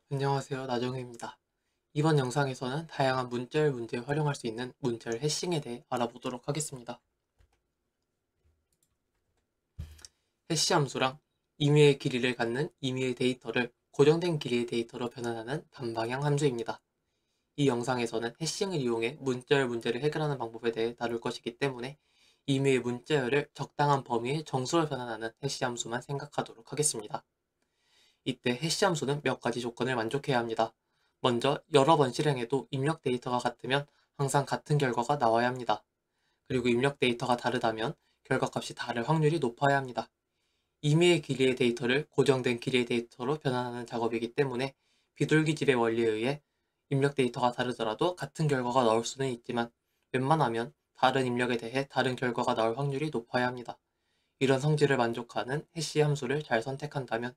안녕하세요. 나정혜입니다. 이번 영상에서는 다양한 문자열 문제에 활용할 수 있는 문자열 해싱에 대해 알아보도록 하겠습니다. 해시 함수랑 임의의 길이를 갖는 임의의 데이터를 고정된 길이의 데이터로 변환하는 반방향 함수입니다. 이 영상에서는 해싱을 이용해 문자열 문제를 해결하는 방법에 대해 다룰 것이기 때문에 임의의 문자열을 적당한 범위의 정수로 변환하는 해시 함수만 생각하도록 하겠습니다. 이때 해시 함수는 몇 가지 조건을 만족해야 합니다. 먼저 여러 번 실행해도 입력 데이터가 같으면 항상 같은 결과가 나와야 합니다. 그리고 입력 데이터가 다르다면 결과값이 다를 확률이 높아야 합니다. 임의의 길이의 데이터를 고정된 길이의 데이터로 변환하는 작업이기 때문에 비둘기집의 원리에 의해 입력 데이터가 다르더라도 같은 결과가 나올 수는 있지만 웬만하면 다른 입력에 대해 다른 결과가 나올 확률이 높아야 합니다. 이런 성질을 만족하는 해시 함수를 잘 선택한다면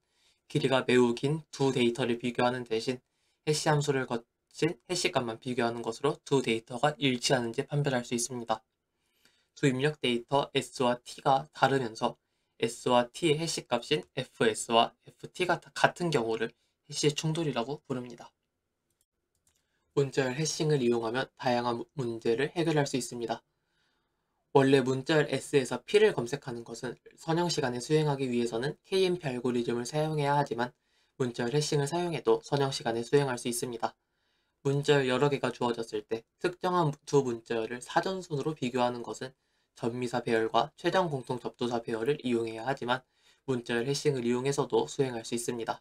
길이가 매우 긴 두 데이터를 비교하는 대신 해시 함수를 거친 해시값만 비교하는 것으로 두 데이터가 일치하는지 판별할 수 있습니다. 두 입력 데이터 S와 T가 다르면서 S와 T의 해시값인 fS와 ft가 같은 경우를 해시 충돌이라고 부릅니다. 문자열 해싱을 이용하면 다양한 문제를 해결할 수 있습니다. 원래 문자열 S에서 P를 검색하는 것은 선형 시간에 수행하기 위해서는 KMP 알고리즘을 사용해야 하지만 문자열 해싱을 사용해도 선형 시간에 수행할 수 있습니다. 문자열 여러 개가 주어졌을 때 특정한 두 문자열을 사전순으로 비교하는 것은 전미사 배열과 최종 공통 접두사 배열을 이용해야 하지만 문자열 해싱을 이용해서도 수행할 수 있습니다.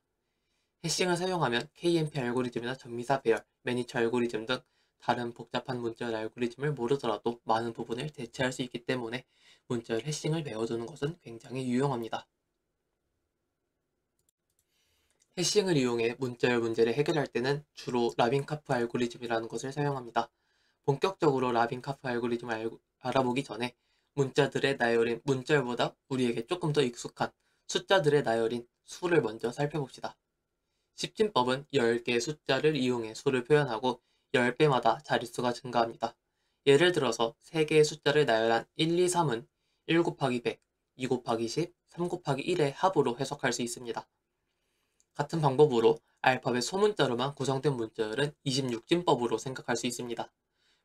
해싱을 사용하면 KMP 알고리즘이나 전미사 배열, 매니처 알고리즘 등 다른 복잡한 문자열 알고리즘을 모르더라도 많은 부분을 대체할 수 있기 때문에 문자열 해싱을 배워두는 것은 굉장히 유용합니다. 해싱을 이용해 문자열 문제를 해결할 때는 주로 라빈카프 알고리즘이라는 것을 사용합니다. 본격적으로 라빈카프 알고리즘을 알아보기 전에 문자들의 나열인 문자열보다 우리에게 조금 더 익숙한 숫자들의 나열인 수를 먼저 살펴봅시다. 십진법은 10개의 숫자를 이용해 수를 표현하고 10배마다 자릿수가 증가합니다. 예를 들어서 3개의 숫자를 나열한 1, 2, 3은 1 곱하기 100, 2 곱하기 10, 3 곱하기 1의 합으로 해석할 수 있습니다. 같은 방법으로 알파벳 소문자로만 구성된 문자열은 26진법으로 생각할 수 있습니다.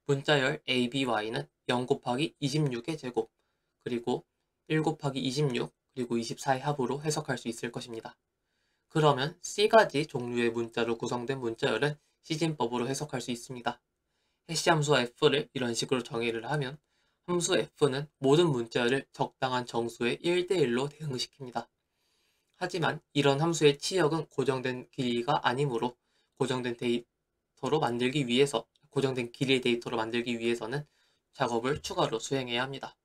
문자열 A, B, Y는 0 곱하기 26의 제곱, 그리고 1 곱하기 26, 그리고 24의 합으로 해석할 수 있을 것입니다. 그러면 C가지 종류의 문자로 구성된 문자열은 시진법으로 해석할 수 있습니다. 해시 함수 f를 이런 식으로 정의를 하면 함수 f는 모든 문자열을 적당한 정수의 1대1로 대응시킵니다. 하지만 이런 함수의 치역은 고정된 길이가 아니므로 고정된 길이의 데이터로 만들기 위해서는 작업을 추가로 수행해야 합니다.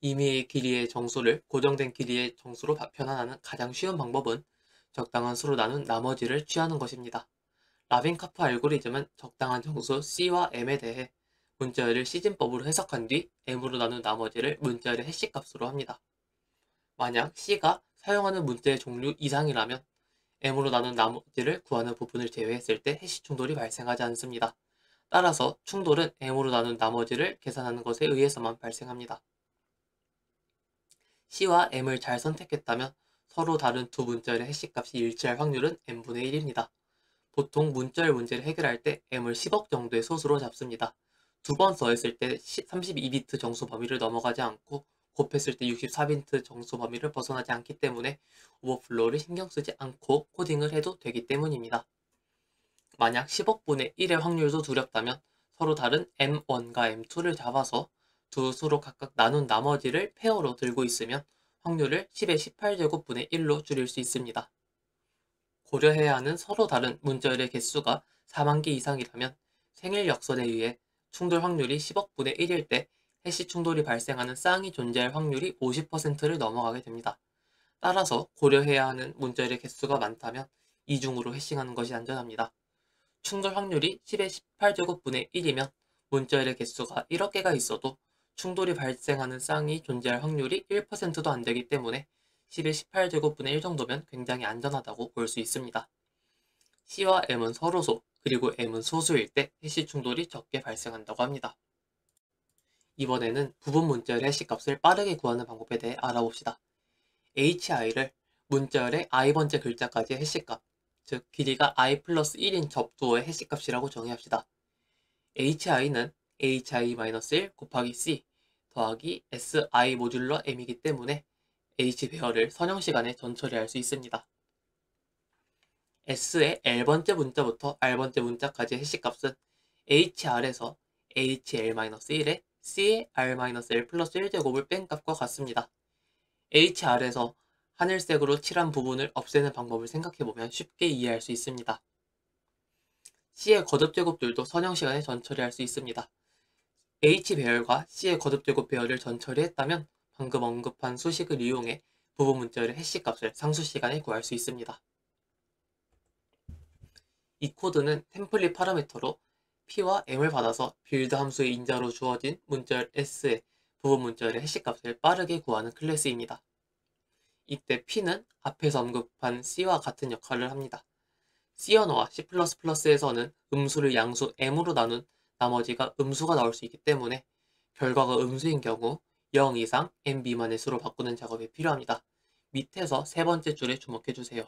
임의의 길이의 정수를 고정된 길이의 정수로 변환하는 가장 쉬운 방법은 적당한 수로 나눈 나머지를 취하는 것입니다. 라빈카프 알고리즘은 적당한 정수 C와 M에 대해 문자열을 시진법으로 해석한 뒤 M으로 나눈 나머지를 문자열의 해시값으로 합니다. 만약 C가 사용하는 문자의 종류 이상이라면 M으로 나눈 나머지를 구하는 부분을 제외했을 때 해시 충돌이 발생하지 않습니다. 따라서 충돌은 M으로 나눈 나머지를 계산하는 것에 의해서만 발생합니다. C와 M을 잘 선택했다면 서로 다른 두 문자열의 해시값이 일치할 확률은 n분의 1입니다. 보통 문자열 문제를 해결할 때 M을 10억 정도의 소수로 잡습니다. 두 번 더했을 때 32비트 정수 범위를 넘어가지 않고 곱했을 때 64비트 정수 범위를 벗어나지 않기 때문에 오버플로우를 신경 쓰지 않고 코딩을 해도 되기 때문입니다. 만약 10억분의 1의 확률도 두렵다면 서로 다른 M1과 M2를 잡아서 두 수로 각각 나눈 나머지를 페어로 들고 있으면 확률을 10의 18제곱분의 1로 줄일 수 있습니다. 고려해야 하는 서로 다른 문자열의 개수가 4만 개 이상이라면 생일 역선에 의해 충돌 확률이 10억분의 1일 때 해시 충돌이 발생하는 쌍이 존재할 확률이 50%를 넘어가게 됩니다. 따라서 고려해야 하는 문자열의 개수가 많다면 이중으로 해싱하는 것이 안전합니다. 충돌 확률이 10의 18제곱분의 1이면 문자열의 개수가 1억 개가 있어도 충돌이 발생하는 쌍이 존재할 확률이 1%도 안 되기 때문에 10의 18제곱분의 1 정도면 굉장히 안전하다고 볼 수 있습니다. C와 M은 서로소, 그리고 M은 소수일 때 해시 충돌이 적게 발생한다고 합니다. 이번에는 부분 문자열의 해시값을 빠르게 구하는 방법에 대해 알아봅시다. hi를 문자열의 i번째 글자까지의 해시값, 즉 길이가 i 플러스 1인 접두어의 해시값이라고 정의합시다. hi는 hi-1 곱하기 c 더하기 si 모듈러 m이기 때문에 h 배열을 선형시간에 전처리할 수 있습니다. s의 l번째 문자부터 r번째 문자까지의 해시값은 hr에서 hl-1에 c의 r-l 플러스 1제곱을 뺀 값과 같습니다. hr에서 하늘색으로 칠한 부분을 없애는 방법을 생각해보면 쉽게 이해할 수 있습니다. c의 거듭제곱들도 선형시간에 전처리할 수 있습니다. h 배열과 c의 거듭제곱 배열을 전처리했다면 방금 언급한 수식을 이용해 부분 문자열의 해시값을 상수시간에 구할 수 있습니다. 이 코드는 템플릿 파라미터로 p와 m을 받아서 빌드 함수의 인자로 주어진 문자열 s의 부분 문자열의 해시값을 빠르게 구하는 클래스입니다. 이때 p는 앞에서 언급한 c와 같은 역할을 합니다. C 언어와 C++에서는 음수를 양수 m으로 나눈 나머지가 음수가 나올 수 있기 때문에 결과가 음수인 경우 0 이상 m 미만의 수로 바꾸는 작업이 필요합니다. 밑에서 세 번째 줄에 주목해주세요.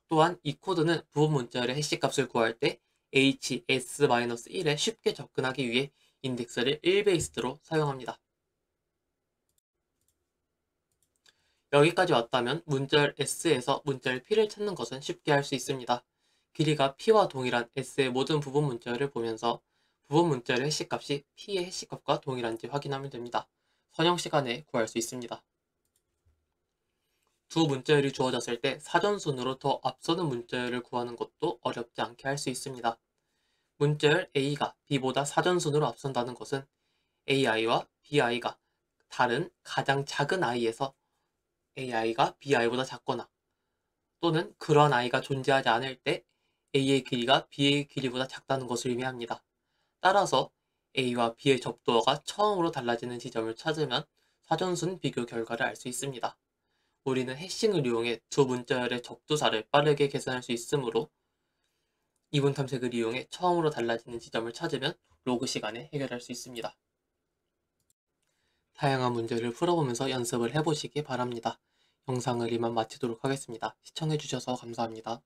또한 이 코드는 부분 문자열의 해시값을 구할 때 hs-1에 쉽게 접근하기 위해 인덱스를 1베이스로 사용합니다. 여기까지 왔다면 문자열 s에서 문자열 p를 찾는 것은 쉽게 할 수 있습니다. 길이가 p와 동일한 s의 모든 부분 문자열을 보면서 부분 문자열의 해시값이 p의 해시값과 동일한지 확인하면 됩니다. 선형시간에 구할 수 있습니다. 두 문자열이 주어졌을 때 사전순으로 더 앞서는 문자열을 구하는 것도 어렵지 않게 할 수 있습니다. 문자열 a가 b보다 사전순으로 앞선다는 것은 ai와 bi가 다른 가장 작은 i에서 ai가 bi보다 작거나 또는 그러한 i가 존재하지 않을 때 a의 길이가 b의 길이보다 작다는 것을 의미합니다. 따라서 a와 b의 접두어가 처음으로 달라지는 지점을 찾으면 사전순 비교 결과를 알 수 있습니다. 우리는 해싱을 이용해 두 문자열의 접두사를 빠르게 계산할 수 있으므로 이분 탐색을 이용해 처음으로 달라지는 지점을 찾으면 로그 시간에 해결할 수 있습니다. 다양한 문제를 풀어보면서 연습을 해보시기 바랍니다. 영상을 이만 마치도록 하겠습니다. 시청해주셔서 감사합니다.